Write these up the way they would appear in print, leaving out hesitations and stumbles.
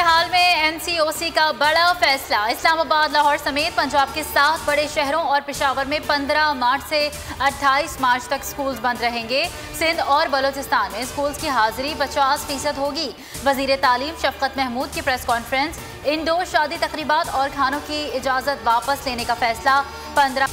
हाल में NCOC का बड़ा फैसला। इस्लामाबाद, लाहौर समेत पंजाब के 7 बड़े शहरों और पेशावर में 15 मार्च से 28 मार्च तक स्कूल्स बंद रहेंगे। सिंध और बलूचिस्तान में स्कूल्स की हाजिरी 50% होगी। वजीर तालीम शफकत महमूद की प्रेस कॉन्फ्रेंस। इंडोर शादी तकरीबात और खानों की इजाज़त वापस लेने का फैसला। 15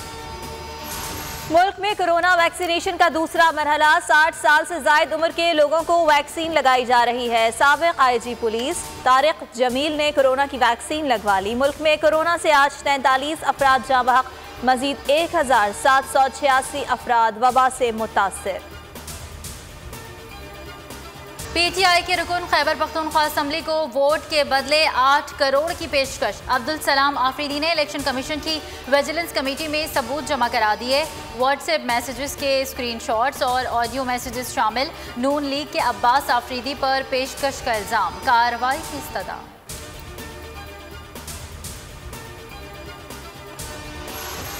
मुल्क में कोरोना वैक्सीनेशन का दूसरा मरहला। 60 साल से जायद उम्र के लोगों को वैक्सीन लगाई जा रही है। साबिक IG पुलिस तारिक जमील ने कोरोना की वैक्सीन लगवा ली। मुल्क में कोरोना से आज 43 अफराद जाँ बहक, मजीद 1786 अफराद वबा से मुतासर। PTI के रुकन खैबर पख्तूनख्वा असम्बली को वोट के बदले 8 करोड़ की पेशकश। अब्दुल सलाम आफरीदी ने इलेक्शन कमीशन की विजिलेंस कमेटी में सबूत जमा करा दिए। व्हाट्सएप मैसेजेस के स्क्रीनशॉट्स और ऑडियो मैसेजेस शामिल। नून लीग के अब्बास आफरीदी पर पेशकश का इल्जाम। कार्रवाई की इस्तदा।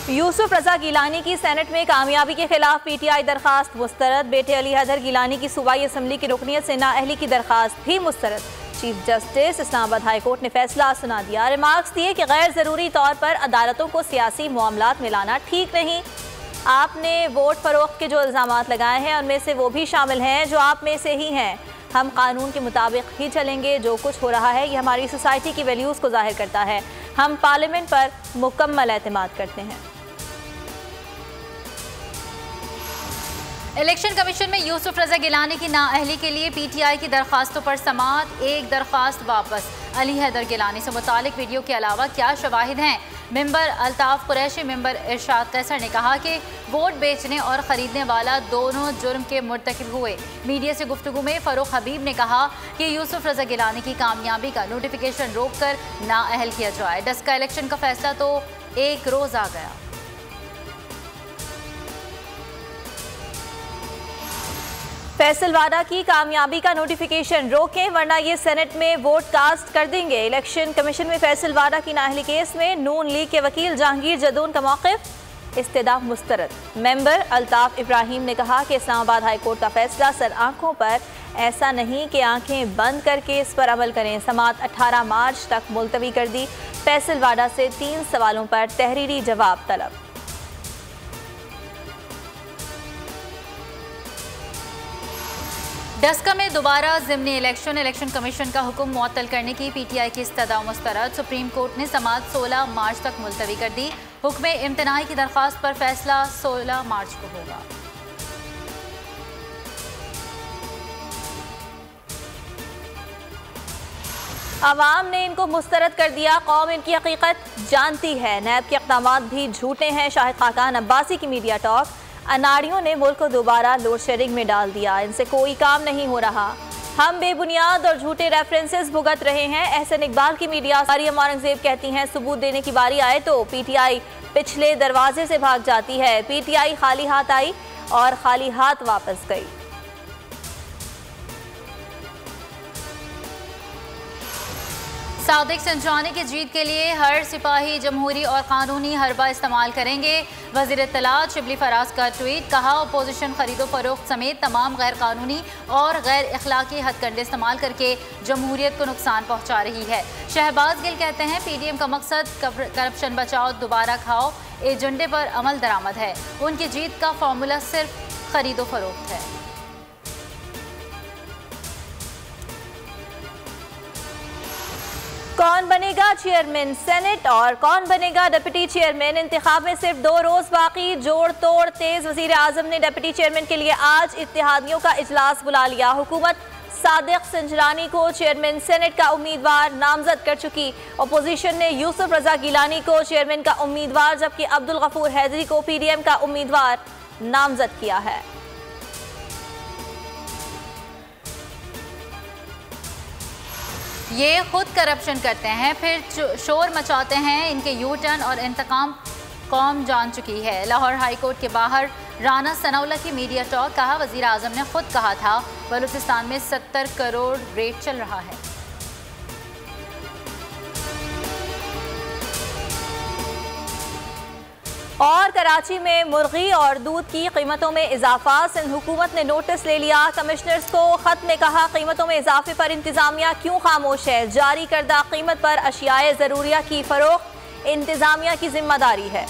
यूसुफ रजा गिलानी की सेनेट में कामयाबी के खिलाफ PTI दरखास्त मुस्तरद। बेटे अली हैदर गिलानी की सूबाई असम्बली की रुकनियत से नाअहली की दरखास्त भी मुस्तरद। Chief justice Islamabad high court ने फैसला सुना दिया। रिमार्क्स दिए कि गैर ज़रूरी तौर पर अदालतों को सियासी मामलात में लाना ठीक नहीं। आपने वोट फरोख्त के जो इल्ज़ामात लगाए हैं उनमें से वो भी शामिल हैं जो आप में से ही हैं। हम कानून के मुताबिक ही चलेंगे। जो कुछ हो रहा है ये हमारी सोसाइटी की वैल्यूज़ को जाहिर करता है। हम पार्लियामेंट पर मुकम्मल एतमाद करते हैं। इलेक्शन कमीशन में यूसुफ रजा गिलानी की नाअहली के लिए PTI की दरखास्तों पर समाअत। एक दरखास्त वापस। अली हैदर गिलानी से मुतालिक वीडियो के अलावा क्या शवाहिद हैं? मेंबर अल्ताफ कुरैशी, मेंबर इरशाद कैसर ने कहा कि वोट बेचने और ख़रीदने वाला दोनों जुर्म के मुर्तकिब हुए। मीडिया से गुफ्तगू में फ़ारूक हबीब ने कहा कि यूसुफ रजा गिलानी की कामयाबी का नोटिफिकेशन रोक कर नाअहल किया जाए। डस्का इलेक्शन का फैसला तो एक रोज़ आ गया। फैसल वाडा की कामयाबी का नोटिफिकेशन रोकें वरना ये सेनेट में वोट कास्ट कर देंगे। इलेक्शन कमीशन में फैसल वाडा की नाअहली केस में नून लीग के वकील जहांगीर जदून का मौक़िफ़। इस्तेदा मुस्तरद। मेंबर अल्ताफ इब्राहिम ने कहा कि इस्लामाबाद हाई कोर्ट का फैसला सर आंखों पर, ऐसा नहीं कि आंखें बंद करके इस पर अमल करें। समाअत 18 मार्च तक मुलतवी कर दी। फैसल वाडा से 3 सवालों पर तहरीरी जवाब तलब। डस्का में दोबारा ज़िमनी इलेक्शन कमीशन का हुक्म मुअत्तल करने की PTI की इस्तदा मुस्तरद। सुप्रीम कोर्ट ने समाअत 16 मार्च तक मुलतवी कर दी। हुक्म इम्तनाई की दरख्वास्त पर फैसला 16 मार्च को होगा। आवाम ने इनको मुस्तरद कर दिया। कौम इनकी हकीकत जानती है। नैब के इक़दामात भी झूठे हैं। शाहिद खाकान अब्बासी की मीडिया टॉक। अनाड़ियों ने मुल्क को दोबारा लोड शेडिंग में डाल दिया। इनसे कोई काम नहीं हो रहा। हम बेबुनियाद और झूठे रेफरेंसेस भुगत रहे हैं। एहसन इकबाल की मीडिया मरियम औरंगजेब कहती हैं सबूत देने की बारी आए तो PTI पिछले दरवाजे से भाग जाती है। PTI खाली हाथ आई और खाली हाथ वापस गई। सादिक संजानी की जीत के लिए हर सिपाही जमहूरी और कानूनी हरबा इस्तेमाल करेंगे। वज़ीर इत्तलात शिबली फराज का ट्वीट। कहा अपोजिशन खरीदो फरोख्त समेत तमाम गैर कानूनी और गैर अखलाकी हथकंडे इस्तेमाल करके जमहूरियत को नुकसान पहुँचा रही है। शहबाज गिल कहते हैं PDM का मकसद करप्शन बचाओ दोबारा खाओ एजेंडे पर अमल दरामद है। उनकी जीत का फार्मूला सिर्फ खरीदो फरोख्त है। कौन बनेगा चेयरमैन सेनेट और कौन बनेगा डिप्टी चेयरमैन? इंतखाब में सिर्फ 2 रोज बाकी। जोड़ तोड़ तेज। वजीर आजम ने डिप्टी चेयरमैन के लिए आज इत्तेहादियों का इजलास बुला लिया। हुकूमत सादिक संजरानी को चेयरमैन सेनेट का उम्मीदवार नामजद कर चुकी। अपोजिशन ने यूसुफ रजा गिलानी को चेयरमैन का उम्मीदवार जबकि अब्दुल गफूर हैदरी को PDM का उम्मीदवार नामजद किया है। ये खुद करप्शन करते हैं फिर शोर मचाते हैं। इनके यू टर्न और इंतकाम कौम जान चुकी है। लाहौर हाई कोर्ट के बाहर राना सनाउल्लाह की मीडिया टॉक। कहा वज़ीर आज़म ने खुद कहा था बलूचिस्तान में 70 करोड़ रेट चल रहा है। और कराची में मुर्गी और दूध की कीमतों में इजाफा। सिंध हुकूमत ने नोटिस ले लिया। कमिश्नर्स को खत में कहा, कीमतों में इजाफे पर इंतजामिया क्यों खामोश है। जारी करदा कीमत पर अशियाए ज़रूरिया की फरोख्त इंतजामिया की जिम्मेदारी है।